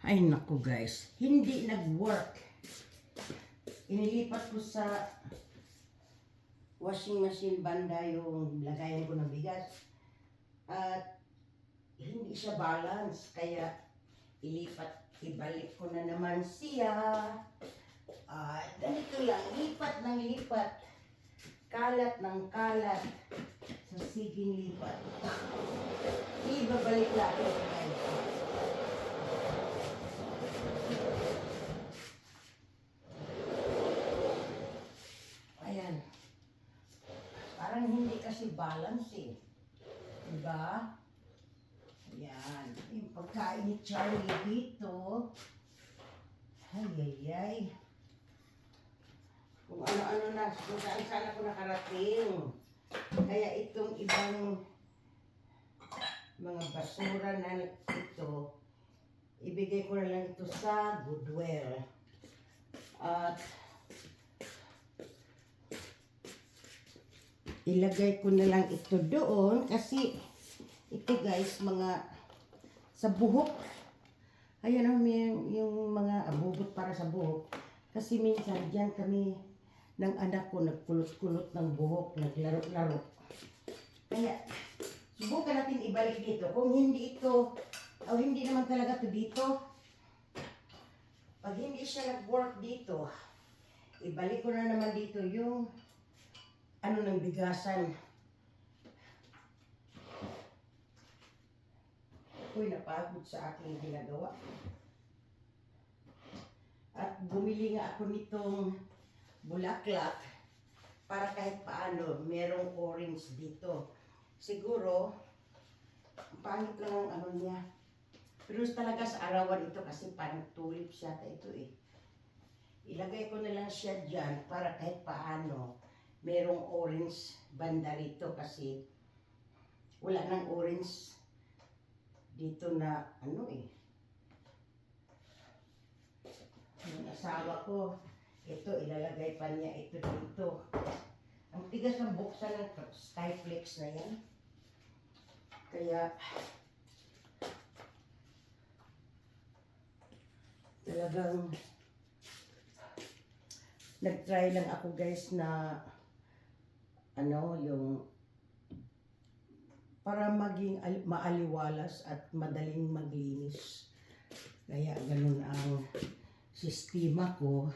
Ay naku guys, hindi nag-work. Inilipat ko sa washing machine banda yung lagayan ko ng bigas. At hindi siya balance. Kaya ibalik ko na naman siya. Ganito lang, lipat ng lipat. Kalat ng kalat. Sa siging lipat. Ibabalik natin guys. Ayan. Parang hindi kasi balance eh. Diba? Ayan. Yung pagkain ni Charlie dito. Ay. Kung ano-ano na. Kung saan ako nakarating. Kaya itong ibang mga basura na ito, ibigay ko na lang ito sa Goodwill. At ilagay ko na lang ito doon kasi ito guys, mga sa buhok. Ayan yung mga abubot para sa buhok. Kasi minsan dyan kami ng anak ko nagkulot-kulot ng buhok, naglaro-laro. Kaya subukan natin ibalik dito. Kung hindi ito, o hindi naman talaga ito dito, pag hindi siya nag-work dito, ibalik ko na naman dito yung ano ng bigasan. Uy, napagod sa aking ginagawa. At bumili nga ako nitong bulaklak para kahit paano merong orange dito. Siguro, pangit lang ang ano niya. Pero talaga sa arawan ito kasi parang tulip siya ito eh. Ilagay ko na lang siya dyan para kahit paano merong orange banda rito kasi wala nang orange dito na ano eh. Yung asawa ko, ito ilalagay pa niya ito dito. Ang tigas ng buksan ng Skyflex na yan. Kaya talagang nag-try lang ako guys na ano yung para maging maaliwalas at madaling maglinis. Kaya ganun ang sistema ko.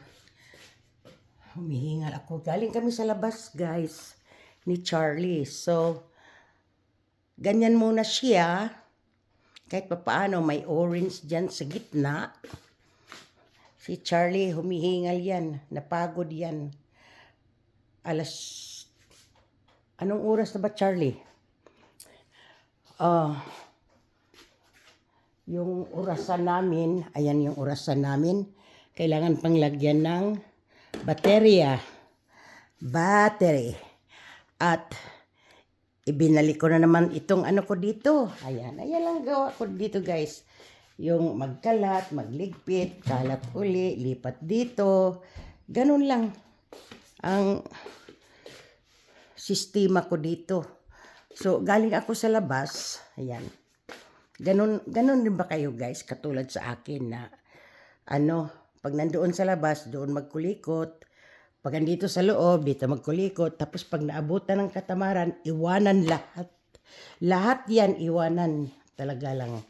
Humihingal ako. Galing kami sa labas guys ni Charlie. So ganyan muna siya. Kahit papaano may orange dyan sa gitna. Si Charlie humihingal yan. Napagod yan. Anong oras na ba Charlie? Yung orasan namin, ayan yung orasan namin. Kailangan pang lagyan ng baterya. Battery. At ibinalik ko na naman itong ano ko dito. Ayan lang gawa ko dito guys. Yung magkalat, magligpit, kalat uli, lipat dito. Ganun lang ang sistema ko dito. So, galing ako sa labas. Ayan. Ganun din ba kayo guys? Katulad sa akin na pag nandoon sa labas, doon magkulikot. Pag andito sa loob, dito magkulikot. Tapos pag naabutan ng katamaran, iwanan lahat. Lahat yan, iwanan. Talaga lang.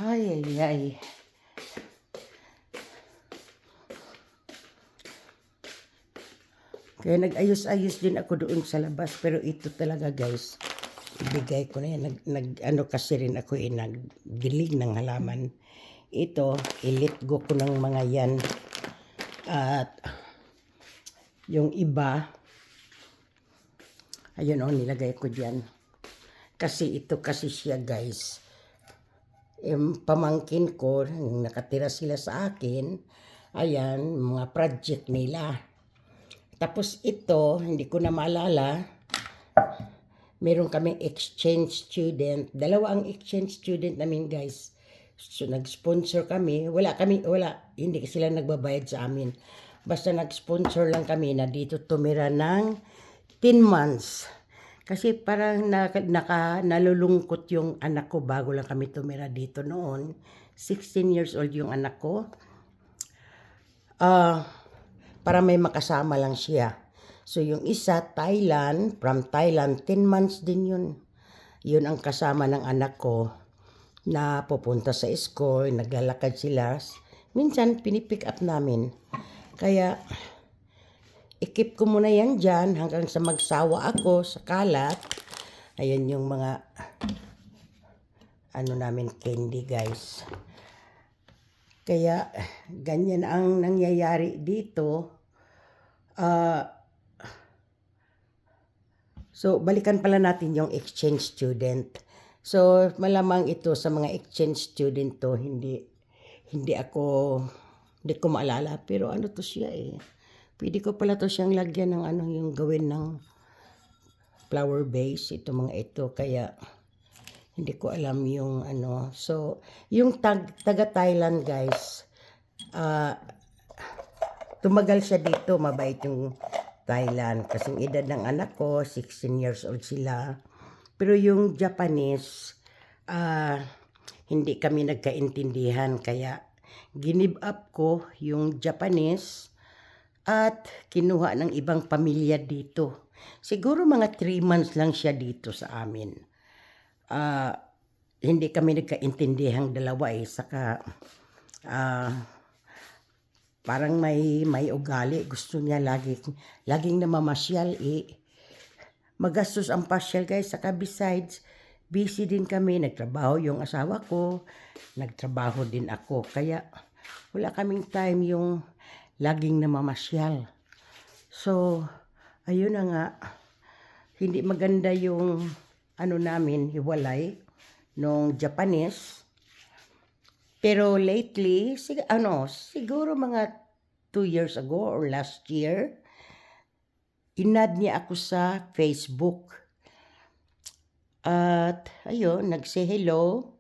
Ay. Kaya nag-ayos-ayos din ako doon sa labas. Pero ito talaga guys, ibigay ko na yan. Kasi rin ako nagdilig ng halaman. Ito, i-let go ko ng mga yan. At yung iba, ayun nilagay ko dyan. Kasi ito kasi siya guys. Pamangkin ko, yung nakatira sila sa akin, ayan, mga project nila. Tapos ito, hindi ko na maalala, meron kaming exchange student. Dalawa ang exchange student namin guys. So nag-sponsor kami. Hindi sila nagbabayad sa amin. Basta nag-sponsor lang kami na dito tumira ng 10 months. Kasi parang nalulungkot yung anak ko bago lang kami tumira dito noon. 16 years old yung anak ko. Para may makasama lang siya. So yung isa, Thailand, from Thailand, 10 months din yun. Yun ang kasama ng anak ko na pupunta sa school, naglalakad sila. Minsan, pinipick up namin. Kaya, ikip ko muna yan dyan hanggang sa magsawa ako sa kalat. Ayan yung mga, namin, candy guys. Kaya, ganyan ang nangyayari dito. So, balikan pala natin yung exchange student. So, malamang ito sa mga exchange student to, hindi ko maalala. Pero ano to siya eh. Pwede ko pala to siyang lagyan ng yung gawin ng flower base. Ito mga ito. Kaya, hindi ko alam yung So, yung taga Thailand guys, tumagal siya dito. Mabait yung Thailand. Kasing edad ng anak ko, 16 years old sila. Pero yung Japanese, hindi kami nagkaintindihan. Kaya, ginib up ko yung Japanese at kinuha ng ibang pamilya dito. Siguro mga 3 months lang siya dito sa amin. Hindi kami nagkaintindihang dalawa eh. Saka, parang may ugali. Gusto niya laging namamasyal eh. Magastos ang pasyal guys. Saka besides, busy din kami. Nagtrabaho yung asawa ko. Nagtrabaho din ako. Kaya wala kaming time yung laging namamasyal. So, ayun na nga. Hindi maganda yung namin, hiwalay nung Japanese. Pero lately, siguro mga 2 years ago or last year, inad niya ako sa Facebook. At ayun, nag-say hello.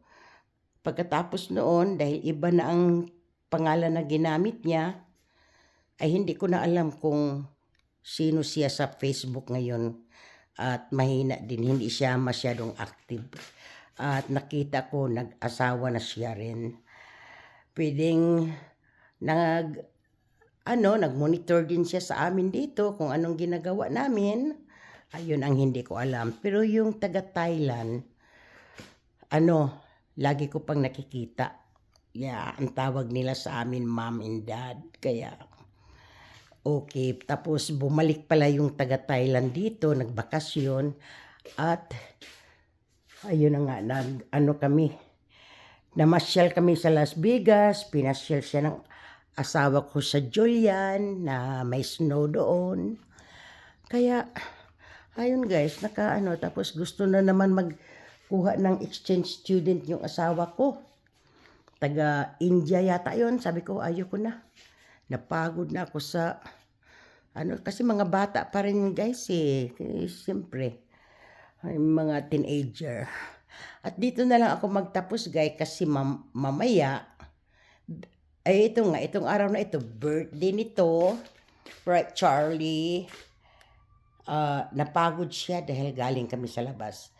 Pagkatapos noon, dahil iba na ang pangalan na ginamit niya, ay hindi ko na alam kung sino siya sa Facebook ngayon. At mahina din, hindi siya masyadong active. At nakita ko, nag-asawa na siya rin. Pwedeng nag-monitor din siya sa amin dito kung anong ginagawa namin. Ayun ang hindi ko alam. Pero yung taga Thailand, lagi ko pang nakikita. Yeah, ang tawag nila sa amin, mom and dad. Kaya, okay. Tapos bumalik pala yung taga Thailand dito, nagbakasyon. At, ayun na nga, namasyal kami sa Las Vegas, pinasyal siya ng asawa ko sa Julian na may snow doon. Kaya, ayun guys, tapos gusto na naman magkuha ng exchange student yung asawa ko. Taga India yata yun. Sabi ko, ayoko na. Napagod na ako sa, kasi mga bata pa rin guys eh. Siyempre, mga teenager. At dito na lang ako magtapos guys kasi mamaya, ay itong araw na ito, birthday nito, right Charlie, napagod siya dahil galing kami sa labas.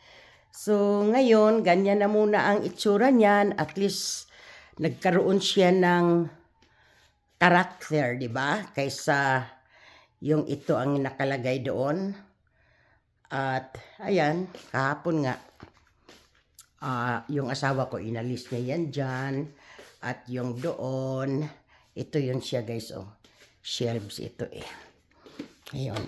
So ngayon, ganyan na muna ang itsura niyan, at least nagkaroon siya ng karakter, di ba? Kaysa yung ito ang nakalagay doon. At ayan, kahapon nga, yung asawa ko, inalis niya yan dyan. At yung doon, ito yun siya guys, shelves ito eh. Ayun.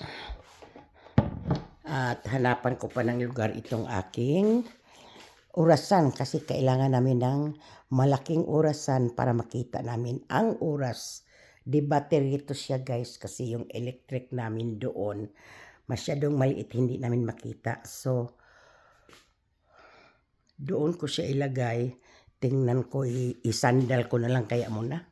At hanapan ko pa ng lugar itong aking orasan. Kasi kailangan namin ng malaking orasan para makita namin ang oras. Di battery ito siya guys, kasi yung electric namin doon, masyadong maliit, hindi namin makita. So, doon ko siya ilagay. Tingnan ko, isandal ko na lang kaya muna.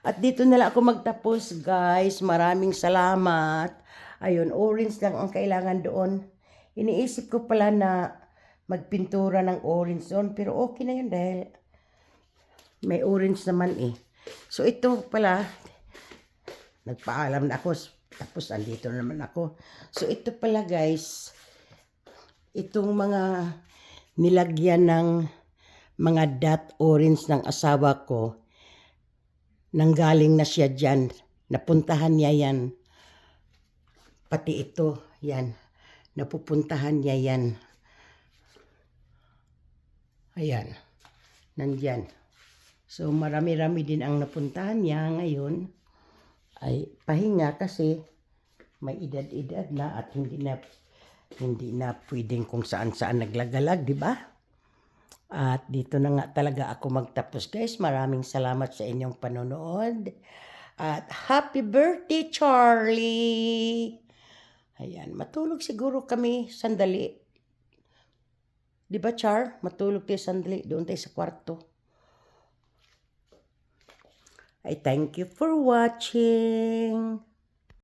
At dito na lang ako magtapos guys. Maraming salamat. Ayun, orange lang ang kailangan doon. Iniisip ko pala na magpintura ng orange doon. Pero okay na yun dahil may orange naman eh. So ito pala, nagpaalam na ako. Tapos andito na naman ako. So ito pala guys, Itong mga nilagyan ng mga dot orange ng asawa ko, nanggaling na siya dyan. Napuntahan niya yan. Pati ito, yan. Napupuntahan niya yan. Ayan. Nandyan. So marami-rami din ang napuntahan niya ngayon. Ay pahinga kasi may edad-edad na at hindi na pwedeng kung saan-saan naglagalag, di ba? At dito na nga talaga ako magtapos, guys. Maraming salamat sa inyong panonood. At happy birthday, Charlie! Ayan, matulog siguro kami sandali. Di ba, Char? Matulog tayo sandali. Doon tayo sa kwarto. I thank you for watching.